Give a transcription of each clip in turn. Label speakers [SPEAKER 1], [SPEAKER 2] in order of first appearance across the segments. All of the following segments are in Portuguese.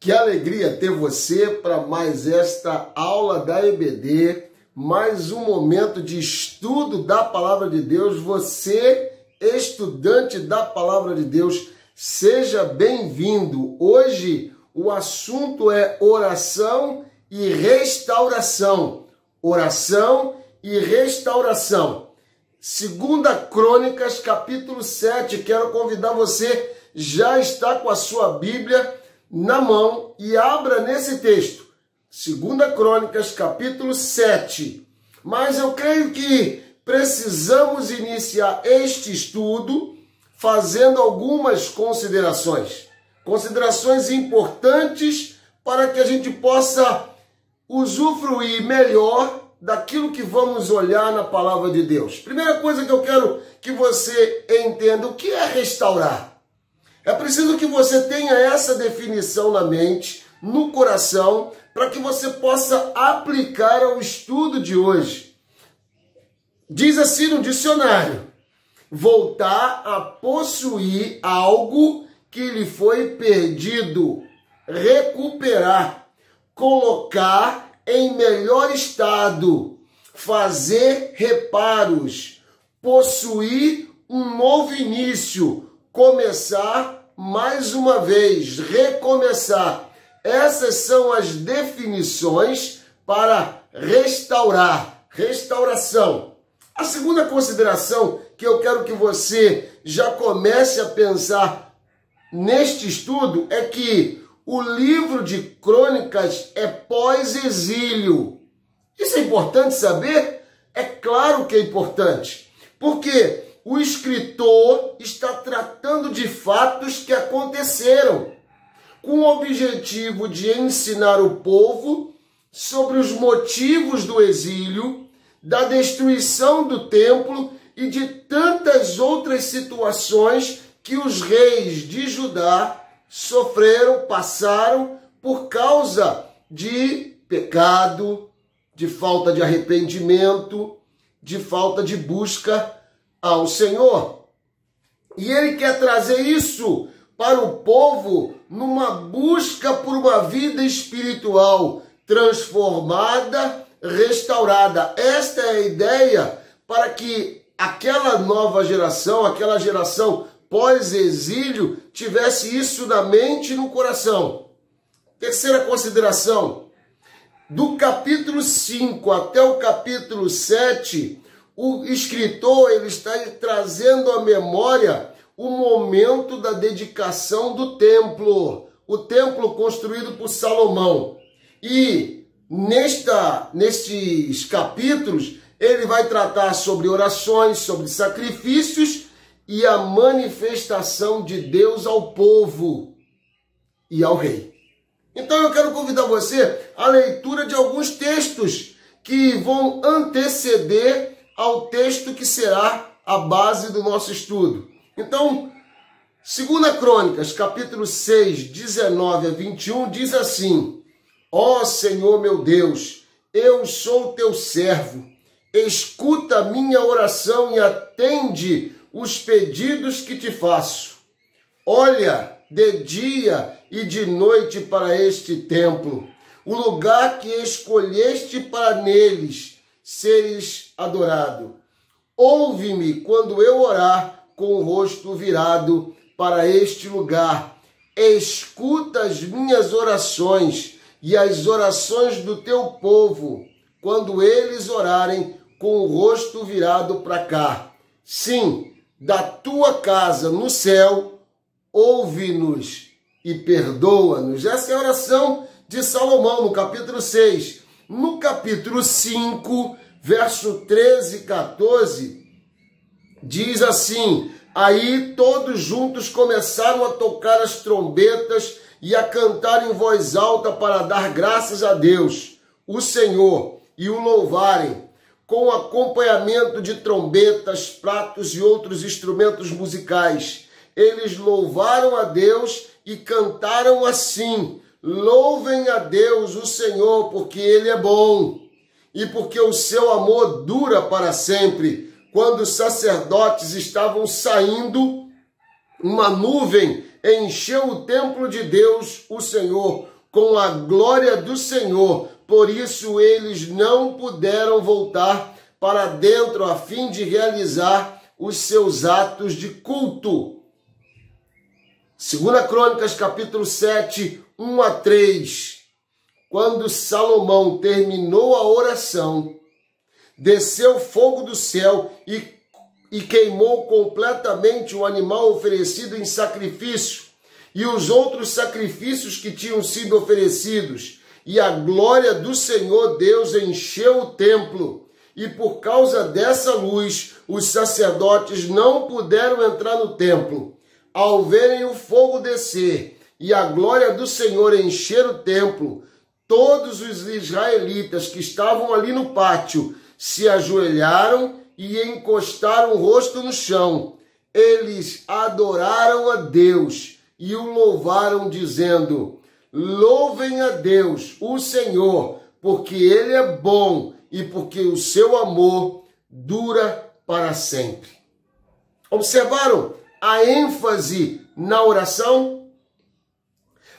[SPEAKER 1] Que alegria ter você para mais esta aula da EBD, mais um momento de estudo da Palavra de Deus. Você, estudante da Palavra de Deus, seja bem-vindo. Hoje o assunto é oração e restauração. Oração e restauração. 2 Crônicas, capítulo 7. Quero convidar você, já está com a sua Bíblia na mão e abra nesse texto, 2 Crônicas, capítulo 7. Mas eu creio que precisamos iniciar este estudo fazendo algumas considerações. Considerações importantes para que a gente possa usufruir melhor daquilo que vamos olhar na palavra de Deus. Primeira coisa que eu quero que você entenda, o que é restaurar? É preciso que você tenha essa definição na mente, no coração, para que você possa aplicar ao estudo de hoje. Diz assim no dicionário: voltar a possuir algo que lhe foi perdido, recuperar, colocar em melhor estado, fazer reparos, possuir um novo início, começar mais uma vez, recomeçar. Essas são as definições para restaurar, restauração. A segunda consideração que eu quero que você já comece a pensar neste estudo é que o livro de Crônicas é pós-exílio. Isso é importante saber? É claro que é importante, porque o escritor está tratando de fatos que aconteceram, com o objetivo de ensinar o povo sobre os motivos do exílio, da destruição do templo e de tantas outras situações que os reis de Judá sofreram, passaram por causa de pecado, de falta de arrependimento, de falta de busca ao Senhor. E ele quer trazer isso para o povo numa busca por uma vida espiritual transformada, restaurada. Esta é a ideia para que aquela nova geração, aquela geração pós-exílio, tivesse isso na mente e no coração. Terceira consideração: do capítulo 5 até o capítulo 7, o escritor ele está trazendo à memória o momento da dedicação do templo, o templo construído por Salomão. E nestes capítulos ele vai tratar sobre orações, sobre sacrifícios e a manifestação de Deus ao povo e ao rei. Então eu quero convidar você à leitura de alguns textos que vão anteceder ao texto que será a base do nosso estudo. Então, 2 Crônicas, capítulo 6, 19 a 21, diz assim: Ó Senhor meu Deus, eu sou teu servo, escuta a minha oração e atende os pedidos que te faço. Olha de dia e de noite para este templo, o lugar que escolheste para neles seres adorado. Ouve-me quando eu orar com o rosto virado para este lugar. Escuta as minhas orações e as orações do teu povo, quando eles orarem com o rosto virado para cá. Sim, da tua casa no céu, ouve-nos e perdoa-nos. Essa é a oração de Salomão no capítulo 6. No capítulo 5, verso 13 e 14, diz assim: aí todos juntos começaram a tocar as trombetas e a cantar em voz alta para dar graças a Deus, o Senhor, e o louvarem, com acompanhamento de trombetas, pratos e outros instrumentos musicais. Eles louvaram a Deus e cantaram assim: louvem a Deus, o Senhor, porque Ele é bom e porque o seu amor dura para sempre. Quando os sacerdotes estavam saindo, uma nuvem encheu o templo de Deus, o Senhor, com a glória do Senhor. Por isso eles não puderam voltar para dentro a fim de realizar os seus atos de culto. 2 Crônicas, capítulo 7, 1 a 3. Quando Salomão terminou a oração, desceu fogo do céu e queimou completamente o animal oferecido em sacrifício e os outros sacrifícios que tinham sido oferecidos. E a glória do Senhor Deus encheu o templo. E por causa dessa luz, os sacerdotes não puderam entrar no templo. Ao verem o fogo descer e a glória do Senhor encher o templo, todos os israelitas que estavam ali no pátio se ajoelharam e encostaram o rosto no chão. Eles adoraram a Deus e o louvaram, dizendo: louvem a Deus, o Senhor, porque Ele é bom e porque o seu amor dura para sempre. Observaram a ênfase na oração?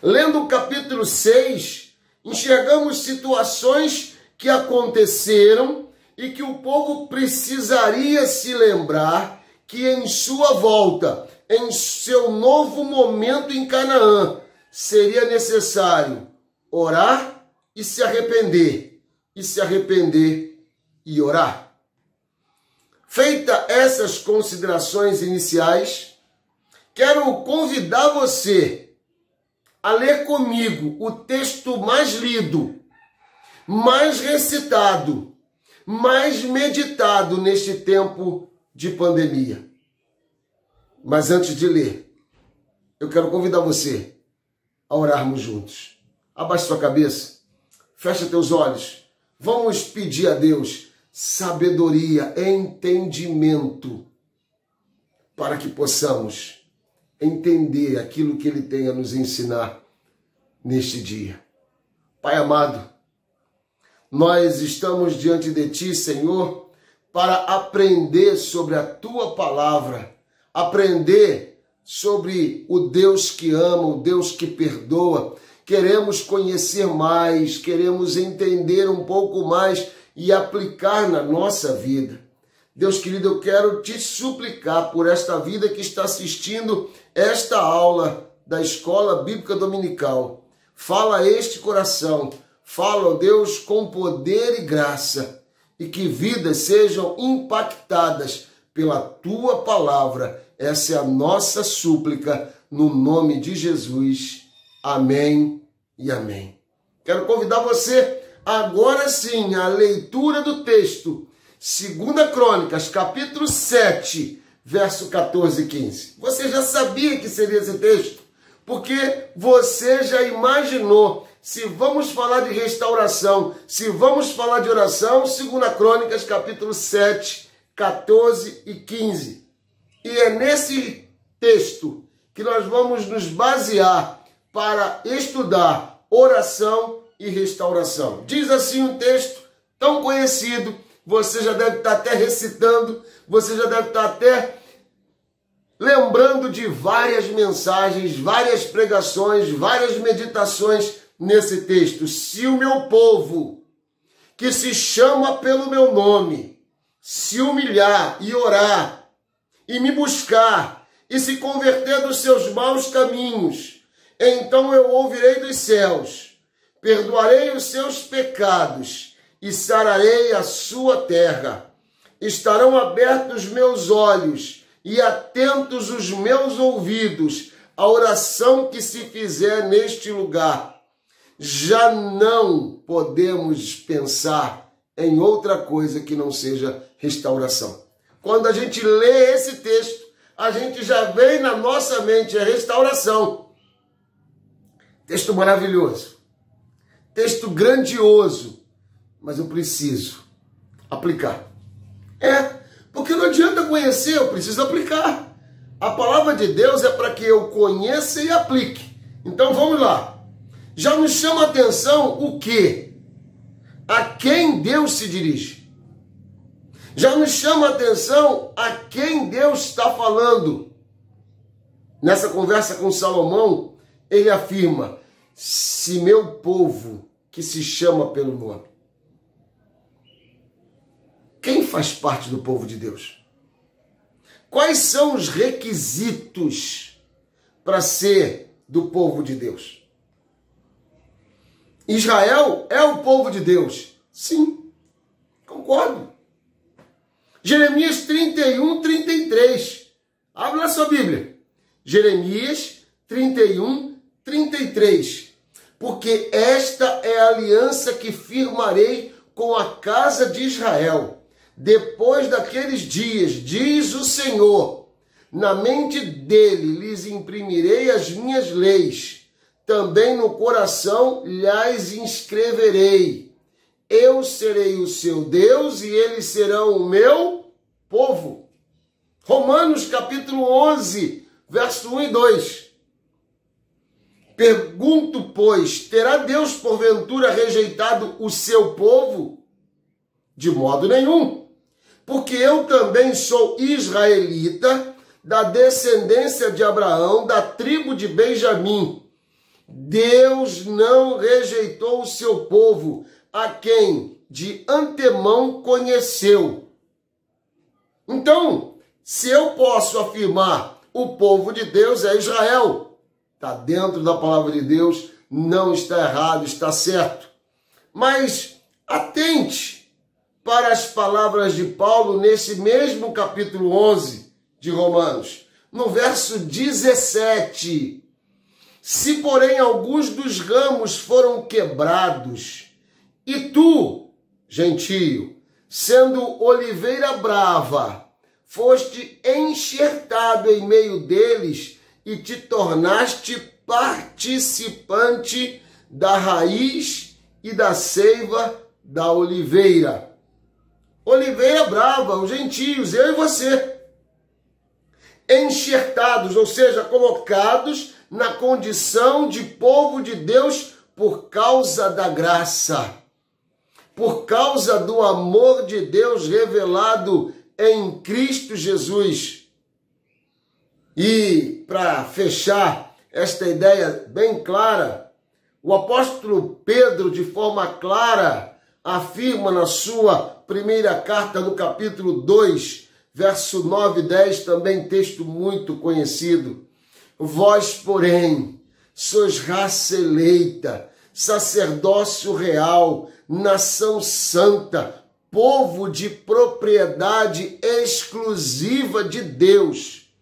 [SPEAKER 1] Lendo o capítulo 6, enxergamos situações que aconteceram e que o povo precisaria se lembrar que em sua volta, em seu novo momento em Canaã, seria necessário orar e se arrepender e orar. Feita essas considerações iniciais, quero convidar você a ler comigo o texto mais lido, mais recitado, mais meditado neste tempo de pandemia. Mas antes de ler, eu quero convidar você a orarmos juntos. Abaixe sua cabeça, fecha teus olhos. Vamos pedir a Deus sabedoria, entendimento, para que possamos entender aquilo que Ele tem a nos ensinar neste dia. Pai amado, nós estamos diante de Ti, Senhor, para aprender sobre a Tua palavra, aprender sobre o Deus que ama, o Deus que perdoa. Queremos conhecer mais, queremos entender um pouco mais e aplicar na nossa vida. Deus querido, eu quero te suplicar por esta vida que está assistindo esta aula da Escola Bíblica Dominical. Fala a este coração, fala, ó Deus, com poder e graça, e que vidas sejam impactadas pela Tua palavra. Essa é a nossa súplica, no nome de Jesus. Amém e amém. Quero convidar você, agora sim, à leitura do texto, 2 Crônicas, capítulo 7, verso 14 e 15. Você já sabia que seria esse texto? Porque você já imaginou, se vamos falar de restauração, se vamos falar de oração, 2 Crônicas, capítulo 7, 14 e 15. E é nesse texto que nós vamos nos basear para estudar oração e restauração. Diz assim um texto tão conhecido, você já deve estar até recitando, você já deve estar até lembrando de várias mensagens, várias pregações, várias meditações nesse texto. Se o meu povo, que se chama pelo meu nome, se humilhar e orar, e me buscar, e se converter dos seus maus caminhos, então eu ouvirei dos céus, perdoarei os seus pecados e sararei a sua terra. Estarão abertos meus olhos e atentos os meus ouvidos à oração que se fizer neste lugar. Já não podemos pensar em outra coisa que não seja restauração. Quando a gente lê esse texto, a gente já vem na nossa mente a restauração. Texto maravilhoso, texto grandioso, mas eu preciso aplicar. Porque não adianta conhecer, eu preciso aplicar. A palavra de Deus é para que eu conheça e aplique. Então vamos lá. Já nos chama a atenção o quê? A quem Deus se dirige. Já nos chama a atenção a quem Deus está falando. Nessa conversa com Salomão, ele afirma: se meu povo, que se chama pelo nome. Quem faz parte do povo de Deus? Quais são os requisitos para ser do povo de Deus? Israel é o povo de Deus? Sim, concordo. Jeremias 31, 33. Abre lá sua Bíblia. Jeremias 31, 33. Porque esta é a aliança que firmarei com a casa de Israel. Depois daqueles dias, diz o Senhor, na mente dele lhes imprimirei as minhas leis, também no coração lhes inscreverei. Eu serei o seu Deus e eles serão o meu povo. Romanos capítulo 11, verso 1 e 2. Pergunto, pois, terá Deus porventura rejeitado o seu povo? De modo nenhum, porque eu também sou israelita, da descendência de Abraão, da tribo de Benjamim. Deus não rejeitou o seu povo, a quem de antemão conheceu. Então, se eu posso afirmar o povo de Deus é Israel, está dentro da palavra de Deus, não está errado, está certo. Mas atente para as palavras de Paulo nesse mesmo capítulo 11 de Romanos, no verso 17. Se, porém, alguns dos ramos foram quebrados, e tu, gentio, sendo oliveira brava, foste enxertado em meio deles e te tornaste participante da raiz e da seiva da oliveira. Oliveira brava, os gentios, eu e você. Enxertados, ou seja, colocados na condição de povo de Deus por causa da graça, por causa do amor de Deus revelado em Cristo Jesus. E para fechar esta ideia bem clara, o apóstolo Pedro, de forma clara, afirma na sua primeira carta, no capítulo 2, verso 9 e 10, também texto muito conhecido. Vós, porém, sois raça eleita, sacerdócio real, nação santa, povo de propriedade exclusiva de Deus,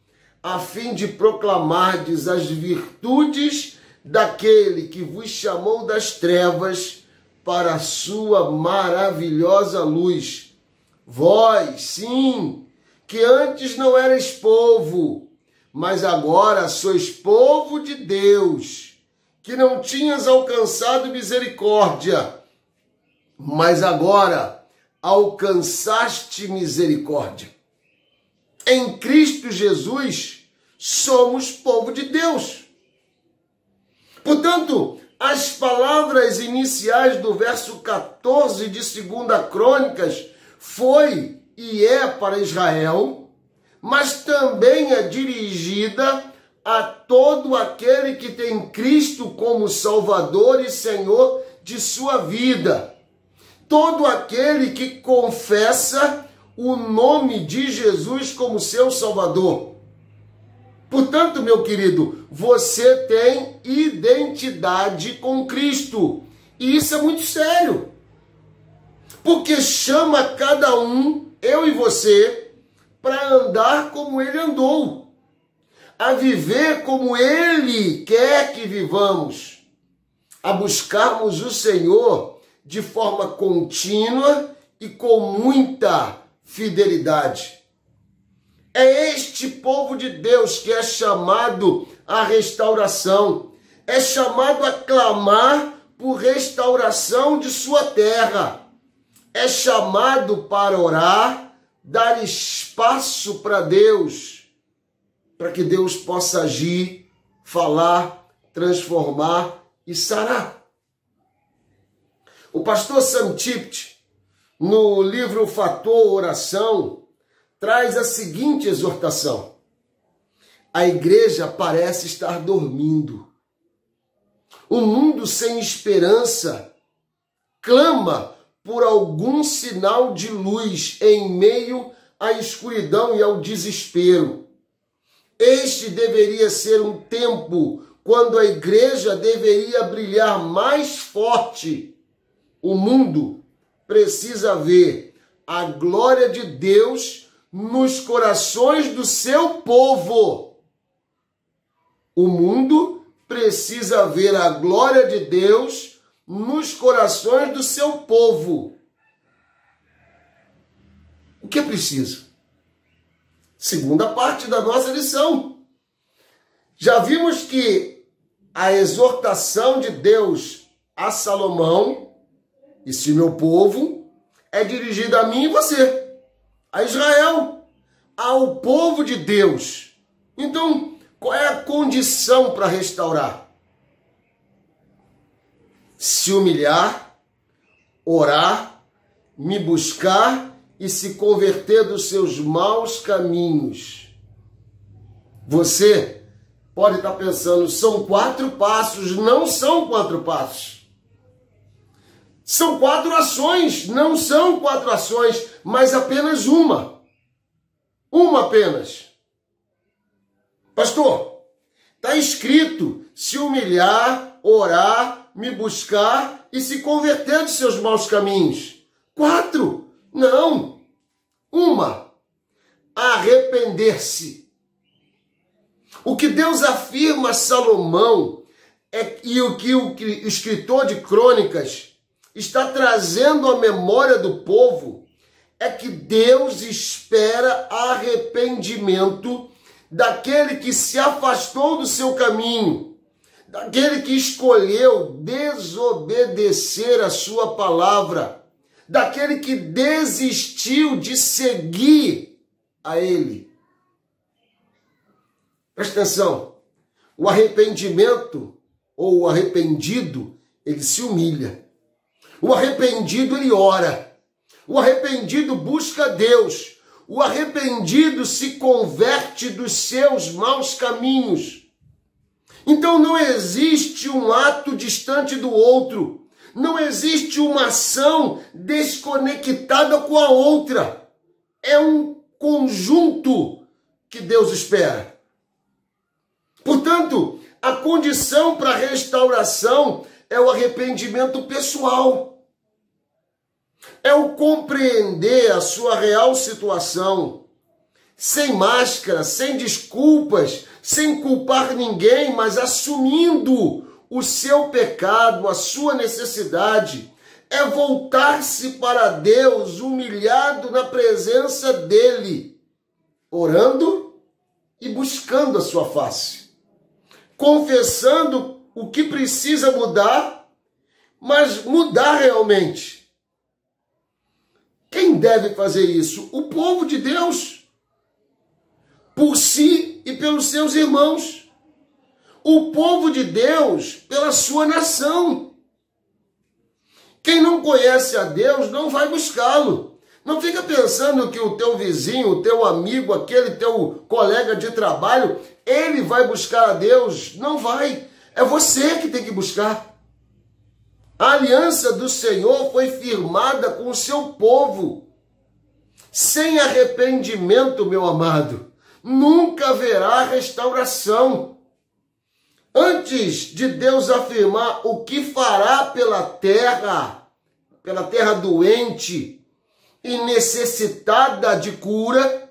[SPEAKER 1] a fim de proclamardes as virtudes daquele que vos chamou das trevas para a sua maravilhosa luz. Vós, sim, que antes não erais povo, mas agora sois povo de Deus, que não tinhas alcançado misericórdia, mas agora alcançaste misericórdia. Em Cristo Jesus, somos povo de Deus. Portanto, as palavras iniciais do verso 14 de 2 Crônicas foi e é para Israel, mas também é dirigida a todo aquele que tem Cristo como Salvador e Senhor de sua vida. Todo aquele que confessa o nome de Jesus como seu Salvador. Portanto, meu querido, você tem identidade com Cristo. E isso é muito sério. Porque chama cada um, eu e você, para andar como ele andou. A viver como ele quer que vivamos. A buscarmos o Senhor de forma contínua e com muita fidelidade. É este povo de Deus que é chamado à restauração, é chamado a clamar por restauração de sua terra, é chamado para orar, dar espaço para Deus, para que Deus possa agir, falar, transformar e sarar. O pastor Sam Tipt, no livro Fator Oração, traz a seguinte exortação: A igreja parece estar dormindo. O mundo sem esperança clama por algum sinal de luz em meio à escuridão e ao desespero. Este deveria ser um tempo quando a igreja deveria brilhar mais forte. O mundo precisa ver a glória de Deus nos corações do seu povo. O mundo precisa ver a glória de Deus nos corações do seu povo. O que é preciso? Segunda parte da nossa lição. Já vimos que a exortação de Deus a Salomão, esse meu povo, é dirigida a mim e você, a Israel, ao povo de Deus. Então, qual é a condição para restaurar? Se humilhar, orar, me buscar e se converter dos seus maus caminhos. Você pode estar pensando, são 4 passos. Não são 4 passos. São 4 ações. Não são 4 ações, mas apenas uma. Uma apenas. Pastor, está escrito, se humilhar, orar, me buscar e se converter dos seus maus caminhos. 4. Não. Uma. Arrepender-se. O que Deus afirma a Salomão e o que o escritor de Crônicas está trazendo à memória do povo é que Deus espera arrependimento daquele que se afastou do seu caminho, daquele que escolheu desobedecer a sua palavra, daquele que desistiu de seguir a ele. Presta atenção, o arrependimento ou o arrependido, ele se humilha. O arrependido, ele ora. O arrependido busca Deus. O arrependido se converte dos seus maus caminhos. Então não existe um ato distante do outro. Não existe uma ação desconectada com a outra. É um conjunto que Deus espera. Portanto, a condição para a restauração é o arrependimento pessoal. É o compreender a sua real situação, sem máscara, sem desculpas, sem culpar ninguém, mas assumindo o seu pecado, a sua necessidade. É voltar-se para Deus, humilhado na presença dele, orando e buscando a sua face, confessando o que precisa mudar, mas mudar realmente. Quem deve fazer isso? O povo de Deus, por si e pelos seus irmãos. O povo de Deus pela sua nação. Quem não conhece a Deus não vai buscá-lo. Não fica pensando que o teu vizinho, o teu amigo, aquele teu colega de trabalho, ele vai buscar a Deus. Não vai. É você que tem que buscar. A aliança do Senhor foi firmada com o seu povo. Sem arrependimento, meu amado, nunca haverá restauração. Antes de Deus afirmar o que fará pela terra doente e necessitada de cura,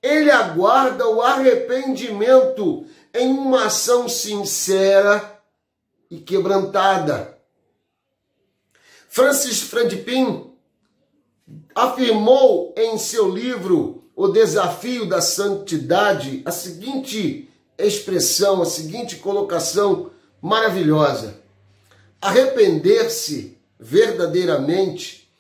[SPEAKER 1] ele aguarda o arrependimento em uma ação sincera e quebrantada. Francis Frandipin afirmou em seu livro O Desafio da Santidade a seguinte expressão, a seguinte colocação maravilhosa: arrepender-se verdadeiramente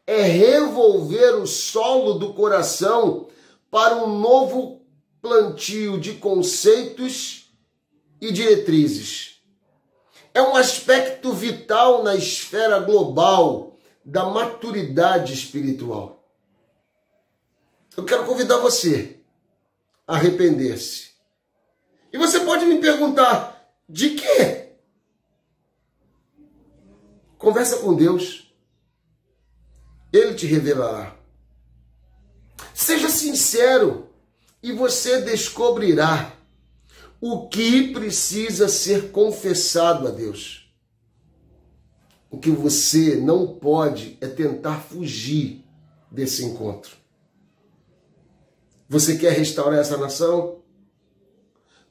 [SPEAKER 1] é revolver o solo do coração para um novo plantio de conceitos e diretrizes. É um aspecto vital na esfera global da maturidade espiritual. Eu quero convidar você a arrepender-se E você pode me perguntar, de quê? Conversa com Deus. Ele te revelará. Seja sincero e você descobrirá o que precisa ser confessado a Deus. O que você não pode é tentar fugir desse encontro. Você quer restaurar essa nação?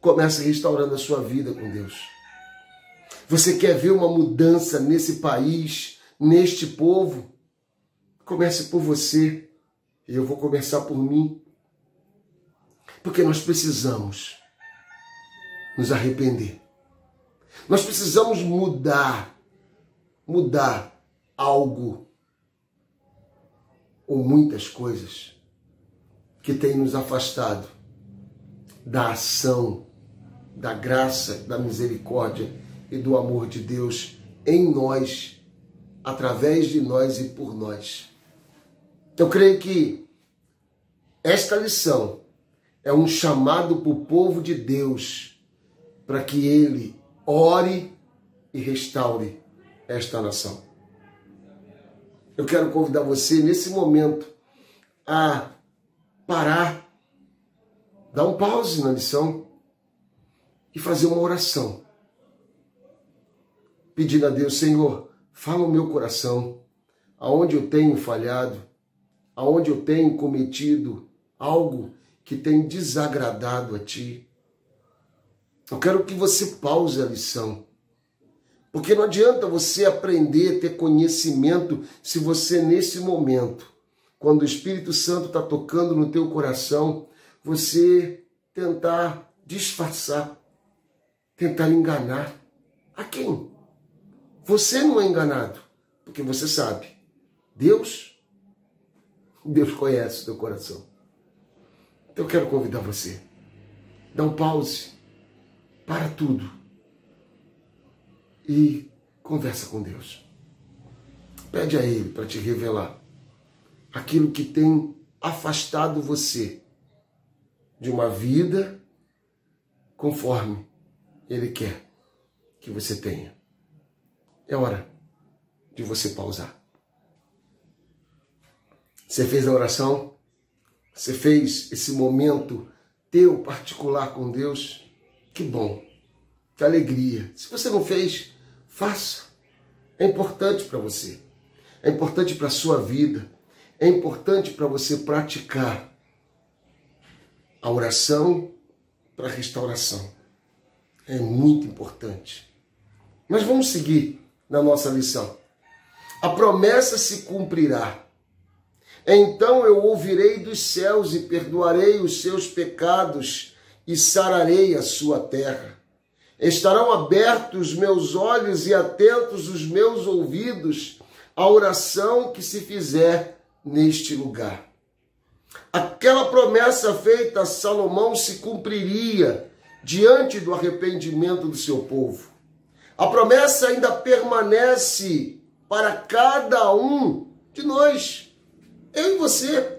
[SPEAKER 1] Comece restaurando a sua vida com Deus. Você quer ver uma mudança nesse país, neste povo? Comece por você e eu vou começar por mim. Porque nós precisamos nos arrepender. Nós precisamos mudar algo ou muitas coisas que têm nos afastado da ação, da graça, da misericórdia e do amor de Deus em nós, através de nós e por nós. Eu creio que esta lição é um chamado para o povo de Deus, para que ele ore e restaure esta nação. Eu quero convidar você nesse momento a parar, dar um pause na lição e fazer uma oração, pedindo a Deus: Senhor, fala o meu coração, aonde eu tenho falhado, aonde eu tenho cometido algo que tem desagradado a Ti. Eu quero que você pause a lição, porque não adianta você aprender, ter conhecimento, se você nesse momento, quando o Espírito Santo está tocando no teu coração, você tentar disfarçar, tentar enganar. A quem? Você não é enganado, porque você sabe. Deus conhece o teu coração. Então eu quero convidar você. Dá um pause, para tudo e conversa com Deus. Pede a Ele para te revelar aquilo que tem afastado você de uma vida conforme Ele quer que você tenha. É hora de você pausar. Você fez a oração? Você fez esse momento teu particular com Deus? Que bom, que alegria. Se você não fez, faça. É importante para você. É importante para a sua vida. É importante para você praticar a oração para a restauração. É muito importante. Mas vamos seguir na nossa lição. A promessa se cumprirá. Então eu ouvirei dos céus e perdoarei os seus pecados e sararei a sua terra. Estarão abertos meus olhos e atentos os meus ouvidos à oração que se fizer neste lugar. Aquela promessa feita a Salomão se cumpriria diante do arrependimento do seu povo. A promessa ainda permanece para cada um de nós, eu e você.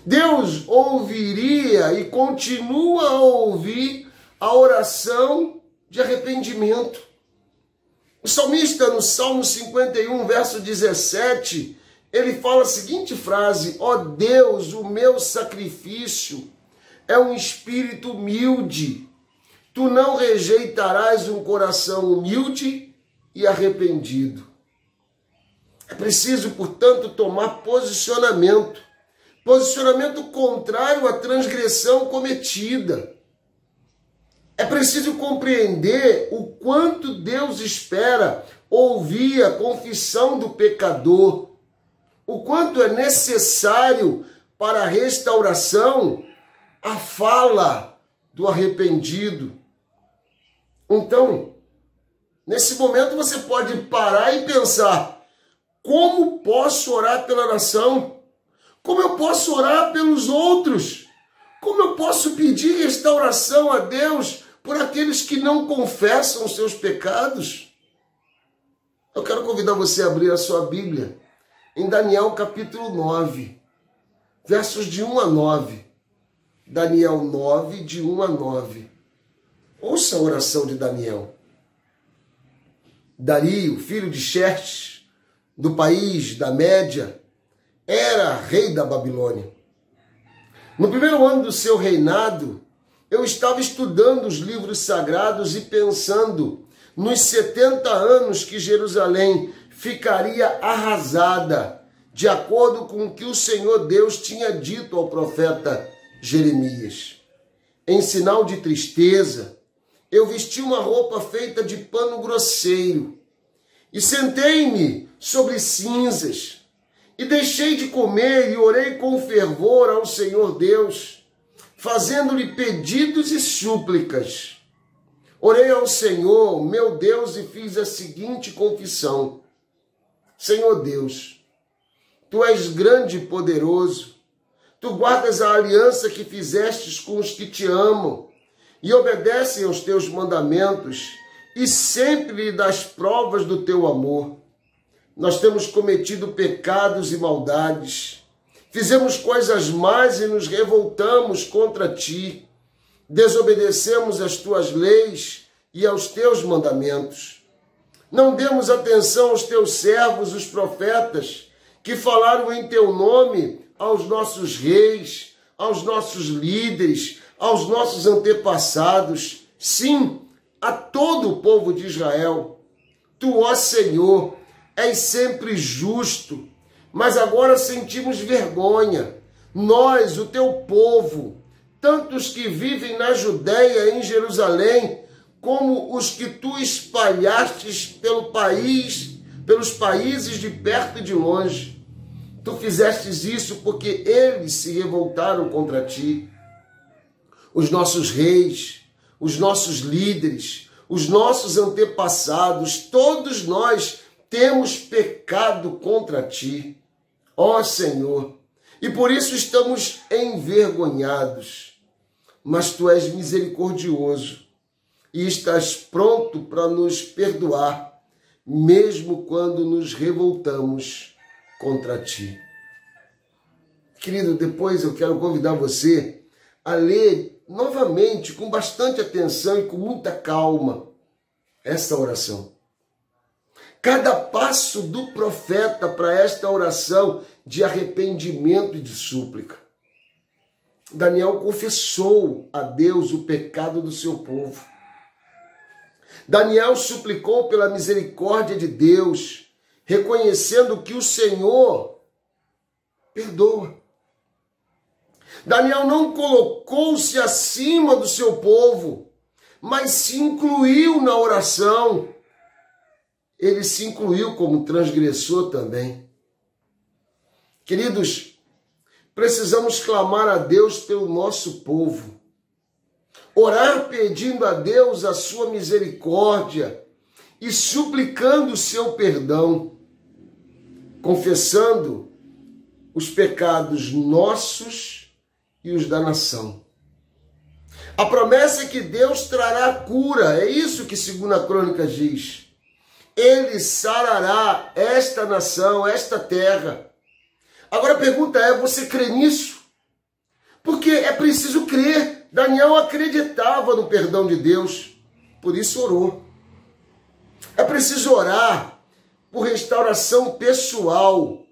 [SPEAKER 1] Deus ouviria e continua a ouvir a oração de arrependimento. O salmista, no Salmo 51, verso 17, ele fala a seguinte frase: ó Deus, o meu sacrifício é um espírito humilde. Tu não rejeitarás um coração humilde e arrependido. É preciso, portanto, tomar posicionamento. Posicionamento contrário à transgressão cometida. É preciso compreender o quanto Deus espera ouvir a confissão do pecador, o quanto é necessário para a restauração a fala do arrependido. Então, nesse momento você pode parar e pensar: como posso orar pela nação? Como eu posso orar pelos outros? Como eu posso pedir restauração a Deus por aqueles que não confessam os seus pecados? Eu quero convidar você a abrir a sua Bíblia em Daniel capítulo 9, versos de 1 a 9. Daniel 9, de 1 a 9. Ouça a oração de Daniel. Dario, filho de Xerxes, do país da Média, era rei da Babilônia. No primeiro ano do seu reinado, eu estava estudando os livros sagrados e pensando nos 70 anos que Jerusalém ficaria arrasada, de acordo com o que o Senhor Deus tinha dito ao profeta Jeremias. Em sinal de tristeza, eu vesti uma roupa feita de pano grosseiro e sentei-me sobre cinzas e deixei de comer e orei com fervor ao Senhor Deus, fazendo-lhe pedidos e súplicas. Orei ao Senhor, meu Deus, e fiz a seguinte confissão: Senhor Deus, Tu és grande e poderoso, Tu guardas a aliança que fizestes com os que te amam e obedecem aos Teus mandamentos e sempre lhe das provas do Teu amor. Nós temos cometido pecados e maldades, fizemos coisas más e nos revoltamos contra Ti, desobedecemos às Tuas leis e aos Teus mandamentos. Não demos atenção aos Teus servos, os profetas, que falaram em Teu nome aos nossos reis, aos nossos líderes, aos nossos antepassados, sim, a todo o povo de Israel. Tu, ó Senhor, és sempre justo, mas agora sentimos vergonha. Nós, o Teu povo, tanto os que vivem na Judéia, em Jerusalém, como os que Tu espalhastes pelo país, pelos países de perto e de longe. Tu fizestes isso porque eles se revoltaram contra Ti. Os nossos reis, os nossos líderes, os nossos antepassados, todos nós temos pecado contra Ti, ó Senhor, e por isso estamos envergonhados. Mas Tu és misericordioso e estás pronto para nos perdoar, mesmo quando nos revoltamos contra Ti. Querido, depois eu quero convidar você a ler novamente, com bastante atenção e com muita calma, esta oração. Cada passo do profeta para esta oração de arrependimento e de súplica. Daniel confessou a Deus o pecado do seu povo. Daniel suplicou pela misericórdia de Deus, reconhecendo que o Senhor perdoa. Daniel não colocou-se acima do seu povo, mas se incluiu na oração. Ele se incluiu como transgressor também. Queridos, precisamos clamar a Deus pelo nosso povo. Orar pedindo a Deus a sua misericórdia e suplicando o seu perdão, confessando os pecados nossos e os da nação. A promessa é que Deus trará cura, é isso que 2 Crônicas diz. Ele sarará esta nação, esta terra. Agora a pergunta é, você crê nisso? Porque é preciso crer. Daniel acreditava no perdão de Deus, por isso orou. É preciso orar por restauração pessoal,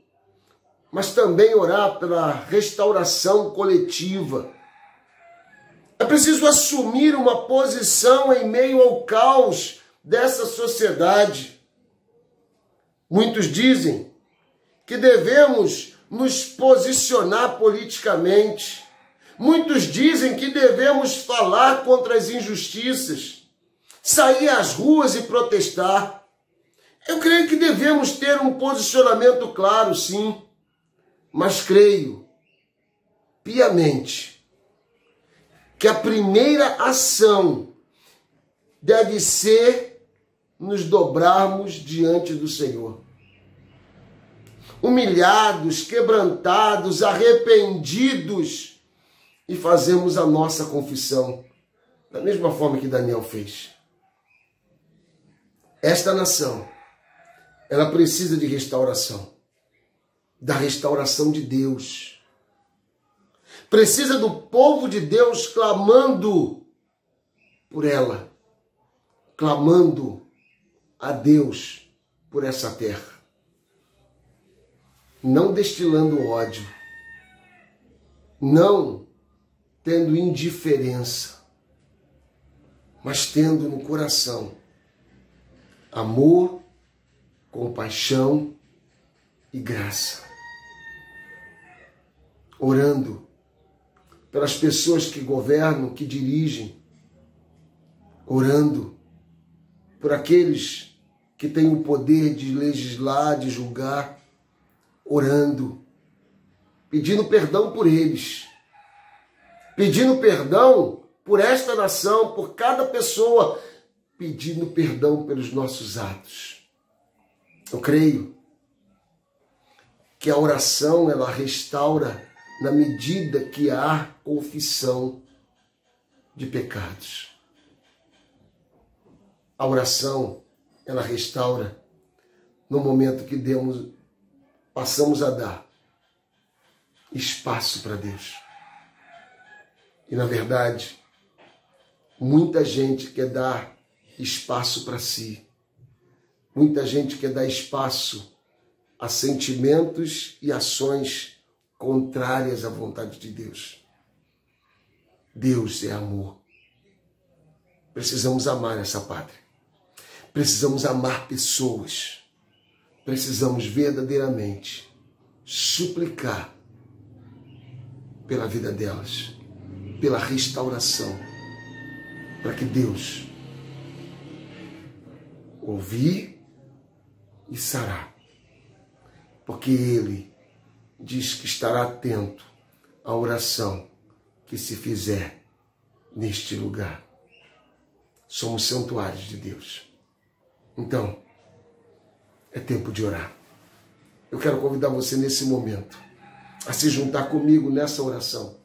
[SPEAKER 1] mas também orar pela restauração coletiva. É preciso assumir uma posição em meio ao caos dessa sociedade. Muitos dizem que devemos nos posicionar politicamente. Muitos dizem que devemos falar contra as injustiças, sair às ruas e protestar. Eu creio que devemos ter um posicionamento claro, sim, mas creio piamente que a primeira ação deve ser nos dobrarmos diante do Senhor. Humilhados, quebrantados, arrependidos, e fazemos a nossa confissão, da mesma forma que Daniel fez. Esta nação, ela precisa de restauração, da restauração de Deus. Precisa do povo de Deus clamando por ela, clamando a Deus por essa terra, não destilando ódio, não tendo indiferença, mas tendo no coração amor, compaixão e graça. Orando pelas pessoas que governam, que dirigem, orando por aqueles que têm o poder de legislar, de julgar, orando, pedindo perdão por eles, pedindo perdão por esta nação, por cada pessoa, pedindo perdão pelos nossos atos. Eu creio que a oração, ela restaura na medida que há confissão de pecados. A oração, ela restaura no momento que passamos a dar espaço para Deus. E, na verdade, muita gente quer dar espaço para si. Muita gente quer dar espaço a sentimentos e ações contrárias à vontade de Deus. Deus é amor. Precisamos amar essa pátria. Precisamos amar pessoas. Precisamos verdadeiramente suplicar pela vida delas, pela restauração, para que Deus ouvir e sarar. Porque Ele diz que estará atento à oração que se fizer neste lugar. Somos santuários de Deus. Então, é tempo de orar. Eu quero convidar você nesse momento a se juntar comigo nessa oração,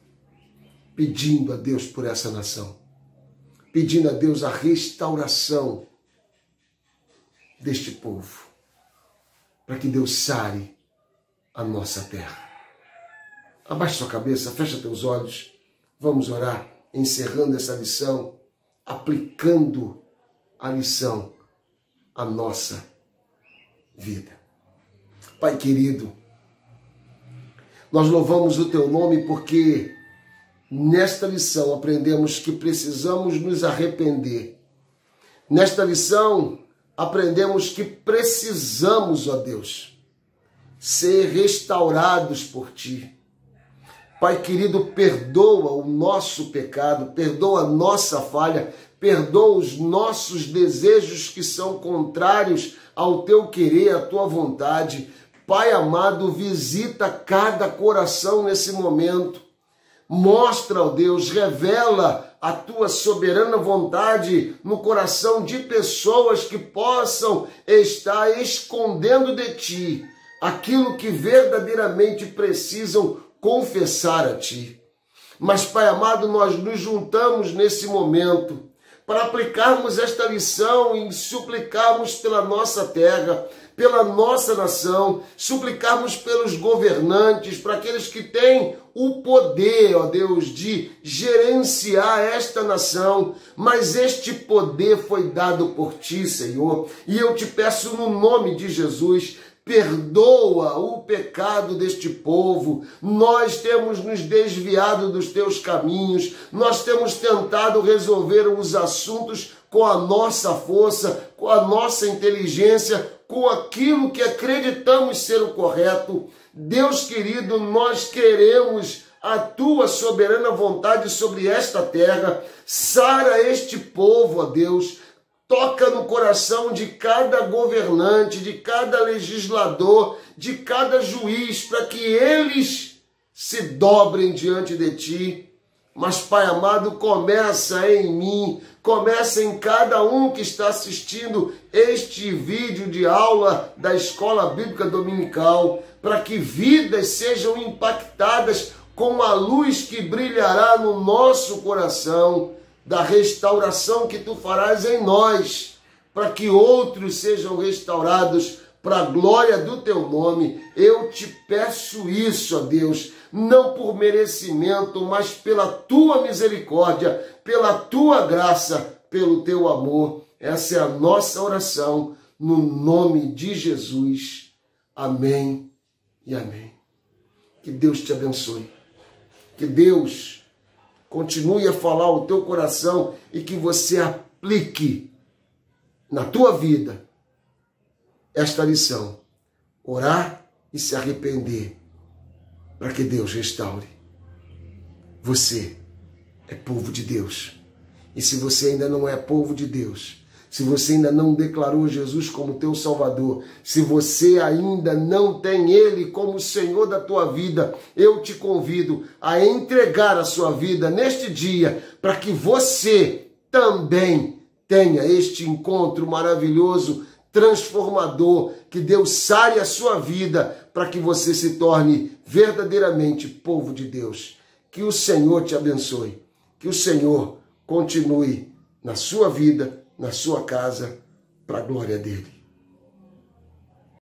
[SPEAKER 1] pedindo a Deus por essa nação, pedindo a Deus a restauração deste povo, para que Deus sare a nossa terra. Abaixe sua cabeça, fecha teus olhos, vamos orar, encerrando essa lição, aplicando a lição à nossa vida. Pai querido, nós louvamos o teu nome porque nesta lição aprendemos que precisamos nos arrepender. Nesta lição aprendemos que precisamos, ó Deus, ser restaurados por Ti. Pai querido, perdoa o nosso pecado, perdoa a nossa falha, perdoa os nossos desejos que são contrários ao Teu querer, à Tua vontade. Pai amado, visita cada coração nesse momento. Mostra, ó Deus, revela a Tua soberana vontade no coração de pessoas que possam estar escondendo de Ti aquilo que verdadeiramente precisam confessar a Ti. Mas, Pai amado, nós nos juntamos nesse momento para aplicarmos esta lição e suplicarmos pela nossa terra, pela nossa nação, suplicarmos pelos governantes, para aqueles que têm o poder, ó Deus, de gerenciar esta nação, mas este poder foi dado por Ti, Senhor, e eu te peço no nome de Jesus, perdoa o pecado deste povo. Nós temos nos desviado dos Teus caminhos, nós temos tentado resolver os assuntos com a nossa força, com a nossa inteligência, com aquilo que acreditamos ser o correto. Deus querido, nós queremos a Tua soberana vontade sobre esta terra. Sara este povo, ó Deus. Toca no coração de cada governante, de cada legislador, de cada juiz, para que eles se dobrem diante de Ti. Mas, Pai amado, começa em mim, começa em cada um que está assistindo este vídeo de aula da Escola Bíblica Dominical, para que vidas sejam impactadas com a luz que brilhará no nosso coração, da restauração que Tu farás em nós, para que outros sejam restaurados para a glória do Teu nome. Eu te peço isso, ó Deus, não por merecimento, mas pela Tua misericórdia, pela Tua graça, pelo teu amor. Essa é a nossa oração, no nome de Jesus. Amém e amém. Que Deus te abençoe. Que Deus continue a falar ao teu coração e que você aplique na tua vida esta lição. Orar e se arrepender para que Deus restaure. Você é povo de Deus. E se você ainda não é povo de Deus, se você ainda não declarou Jesus como teu Salvador, se você ainda não tem Ele como Senhor da tua vida, eu te convido a entregar a sua vida neste dia, para que você também tenha este encontro maravilhoso, transformador, que Deus sare a sua vida, para que você se torne verdadeiramente povo de Deus. Que o Senhor te abençoe, que o Senhor continue na sua vida, na sua casa, para a glória dele.